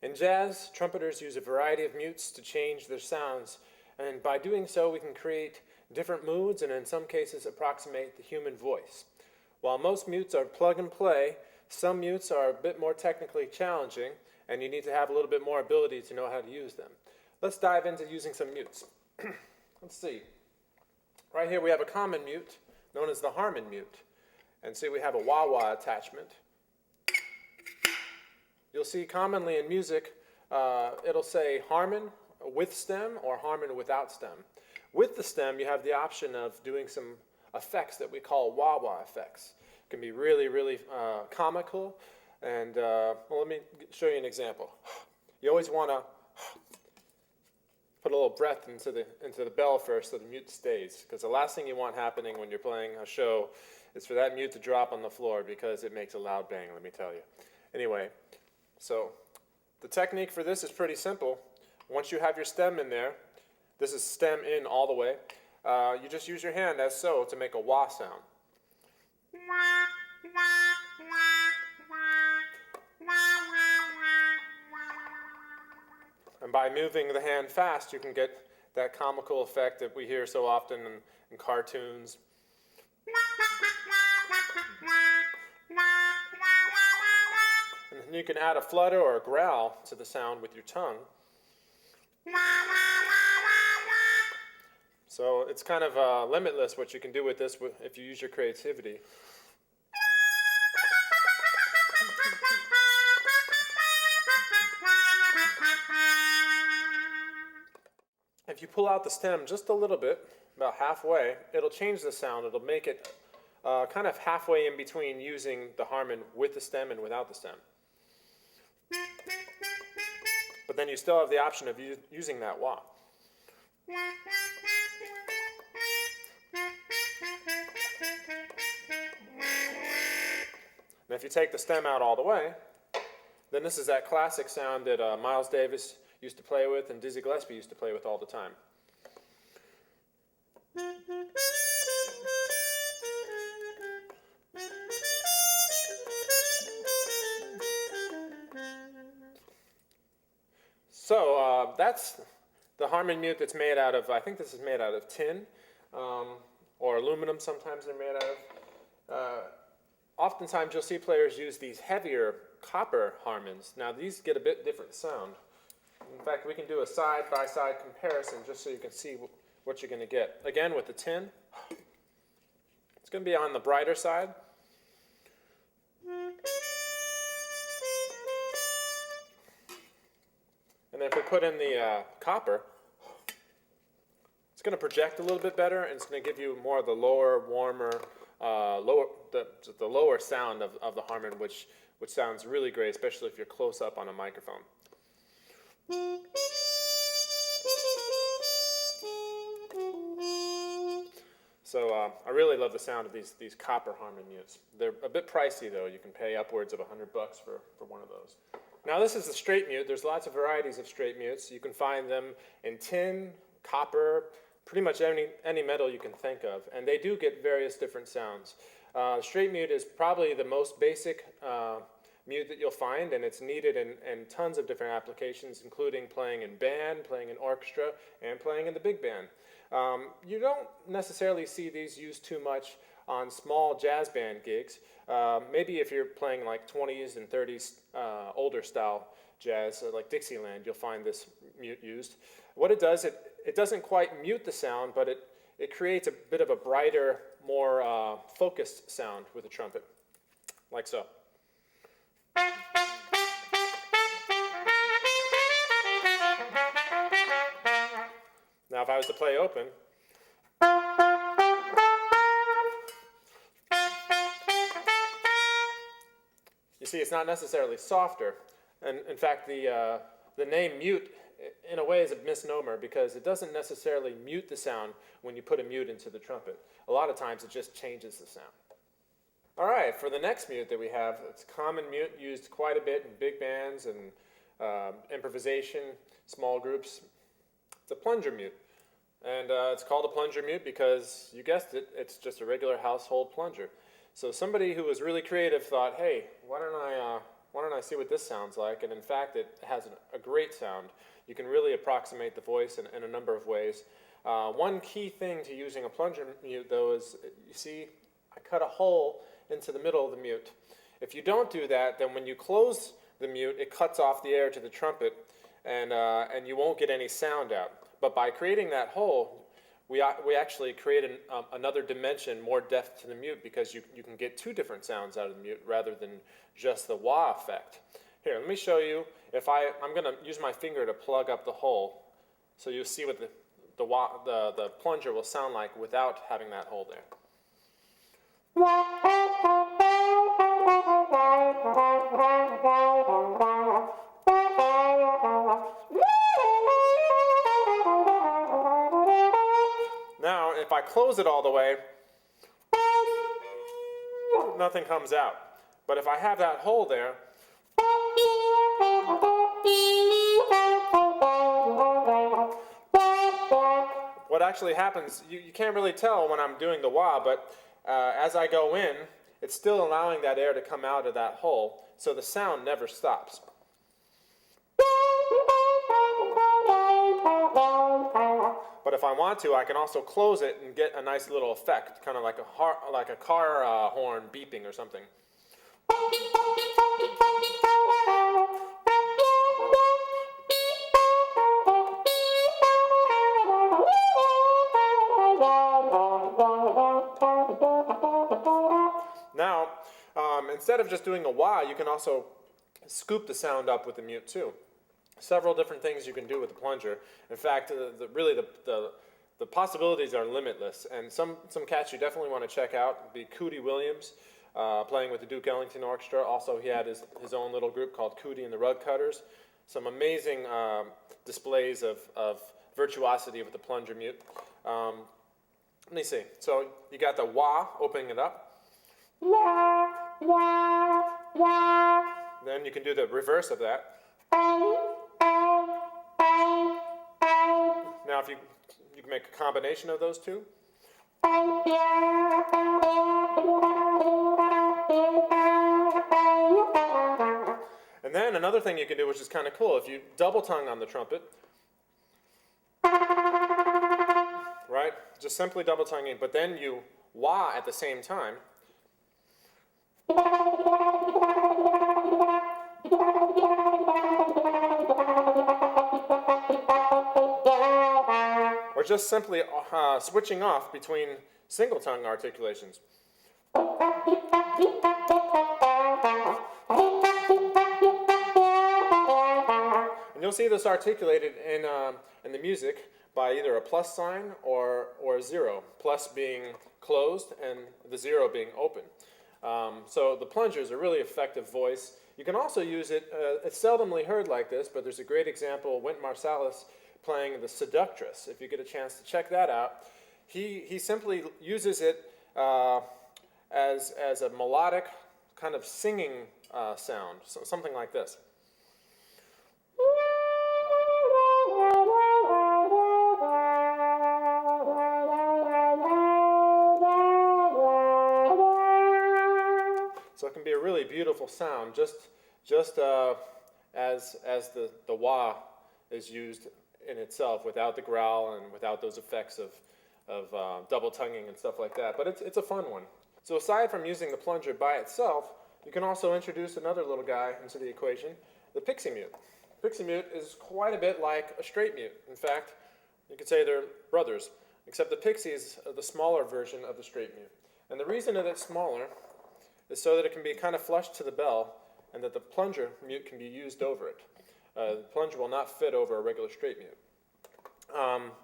In jazz, trumpeters use a variety of mutes to change their sounds, and by doing so we can create different moods and in some cases approximate the human voice. While most mutes are plug and play, some mutes are a bit more technically challenging and you need to have a little bit more ability to know how to use them. Let's dive into using some mutes. Let's see. Right here we have a common mute known as the Harmon Mute. And see we have a wah-wah attachment. You'll see commonly in music it'll say Harmon with stem or Harmon without stem. With the stem you have the option of doing some effects that we call wah-wah effects. It can be really, really comical. And well, let me show you an example. You always want to put a little breath into the bell first so the mute stays. Because the last thing you want happening when you're playing a show is for that mute to drop on the floor because it makes a loud bang, let me tell you. Anyway, so the technique for this is pretty simple. Once you have your stem in there, this is stem in all the way, you just use your hand as so to make a wah sound. And by moving the hand fast, you can get that comical effect that we hear so often in cartoons. And you can add a flutter or a growl to the sound with your tongue. So it's kind of limitless what you can do with this if you use your creativity. If you pull out the stem just a little bit, about halfway, it'll change the sound. It'll make it kind of halfway in between using the Harmon with the stem and without the stem. But then you still have the option of using that wah. And if you take the stem out all the way, then this is that classic sound that Miles Davis used to play with and Dizzy Gillespie used to play with all the time. So that's the Harmon Mute that's made out of, I think this is made out of tin or aluminum sometimes they're made out of. Oftentimes you'll see players use these heavier copper Harmons. Now these get a bit different sound. In fact, we can do a side-by-side comparison just so you can see what you're going to get. Again, with the tin, it's going to be on the brighter side. And then if we put in the copper, it's going to project a little bit better, and it's going to give you more of the lower, warmer, the lower sound of the Harmon, which sounds really great, especially if you're close up on a microphone. So I really love the sound of these copper Harmon Mutes. They're a bit pricey though. You can pay upwards of $100 for one of those. Now this is the straight mute. There's lots of varieties of straight mutes. You can find them in tin, copper, pretty much any metal you can think of. And they do get various different sounds. Straight mute is probably the most basic mute that you'll find, and it's needed in tons of different applications, including playing in band, playing in orchestra, and playing in the big band. You don't necessarily see these used too much on small jazz band gigs. Maybe if you're playing like 20s and 30s older style jazz, like Dixieland, you'll find this mute used. What it does, it doesn't quite mute the sound, but it creates a bit of a brighter, more focused sound with the trumpet, like so. Now if I was to play open, you see it's not necessarily softer. And in fact, the name mute, in a way, is a misnomer because it doesn't necessarily mute the sound when you put a mute into the trumpet. A lot of times it just changes the sound. All right, for the next mute that we have, it's common mute used quite a bit in big bands and improvisation, small groups. It's a plunger mute. And it's called a plunger mute because, you guessed it, it's just a regular household plunger. So somebody who was really creative thought, hey, why don't why don't I see what this sounds like? And in fact, it has a great sound. You can really approximate the voice in a number of ways. One key thing to using a plunger mute, though, is you see I cut a hole into the middle of the mute. If you don't do that, then when you close the mute, it cuts off the air to the trumpet, and you won't get any sound out. But by creating that hole, we actually create another dimension, more depth to the mute, because you can get two different sounds out of the mute rather than just the wah effect. Here, let me show you. I'm going to use my finger to plug up the hole, so you'll see what the plunger will sound like without having that hole there. Now, if I close it all the way, nothing comes out. But if I have that hole there, what actually happens, you can't really tell when I'm doing the wah, but as I go in, it's still allowing that air to come out of that hole, so the sound never stops. But if I want to, I can also close it and get a nice little effect, kind of like a car horn beeping or something. Now, instead of just doing a wah, you can also scoop the sound up with the mute too. Several different things you can do with the plunger. In fact, really the possibilities are limitless. And some cats you definitely want to check out would be Cootie Williams, playing with the Duke Ellington Orchestra. Also, he had his own little group called Cootie and the Rug Cutters. Some amazing displays of virtuosity with the plunger mute. Let me see. So you got the wah, opening it up. Then you can do the reverse of that. Now, if you can make a combination of those two. And then another thing you can do, which is kind of cool, if you double tongue on the trumpet, right? Just simply double tonguing, but then you wah at the same time. Or just simply switching off between single tongue articulations. And you'll see this articulated in the music by either a plus sign or a zero. Plus being closed and the zero being open. So the plunger is a really effective voice. You can also use it, it's seldomly heard like this, but there's a great example, Wynton Marsalis playing the Seductress. If you get a chance to check that out, he simply uses it as a melodic kind of singing sound, so something like this. So it can be a really beautiful sound, just as the wah is used in itself, without the growl and without those effects of double tonguing and stuff like that. But it's a fun one. So aside from using the plunger by itself, you can also introduce another little guy into the equation, the pixie mute. Pixie mute is quite a bit like a straight mute. In fact, you could say they're brothers, except the pixie is the smaller version of the straight mute. And the reason that it's smaller is so that it can be kind of flush to the bell and that the plunger mute can be used over it. The plunger will not fit over a regular straight mute.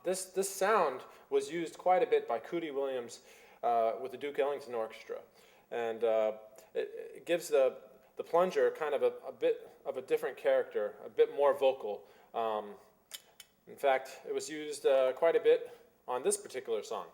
This sound was used quite a bit by Cootie Williams with the Duke Ellington Orchestra. And it gives the plunger kind of a bit of a different character, a bit more vocal. In fact, it was used quite a bit on this particular song.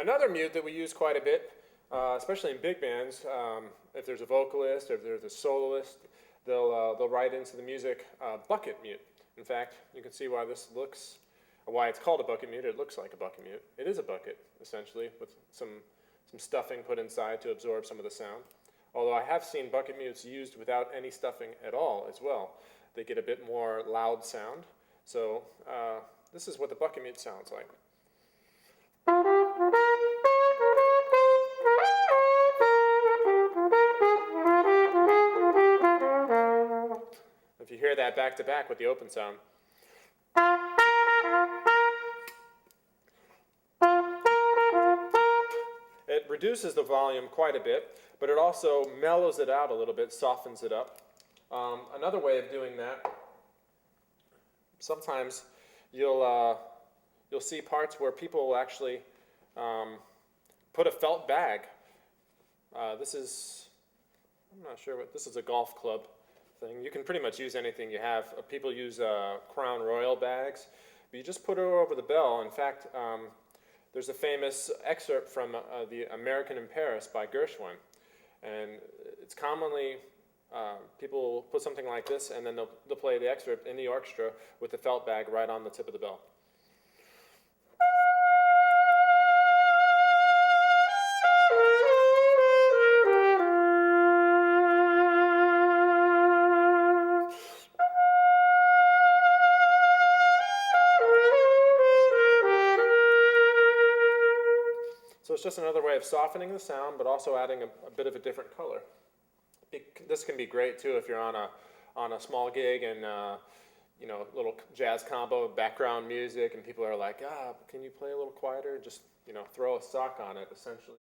Another mute that we use quite a bit, especially in big bands, if there's a vocalist or if there's a soloist, they'll write into the music bucket mute. In fact, you can see why why it's called a bucket mute. It looks like a bucket mute. It is a bucket, essentially, with some stuffing put inside to absorb some of the sound. Although I have seen bucket mutes used without any stuffing at all as well. They get a bit more loud sound. So this is what the bucket mute sounds like. If you hear that back to back with the open sound. It reduces the volume quite a bit, but it also mellows it out a little bit, softens it up. Another way of doing that, sometimes you'll see parts where people will actually put a felt bag. I'm not sure what, this is a golf club thing. You can pretty much use anything you have. People use Crown Royal bags, but you just put it over the bell. In fact, there's a famous excerpt from the American in Paris by Gershwin, and it's commonly people put something like this, and then they'll play the excerpt in the orchestra with the felt bag right on the tip of the bell. So it's just another way of softening the sound, but also adding a bit of a different color. This can be great too if you're on a small gig and you know, little jazz combo of background music, and people are like, can you play a little quieter? Just, you know, throw a sock on it, essentially.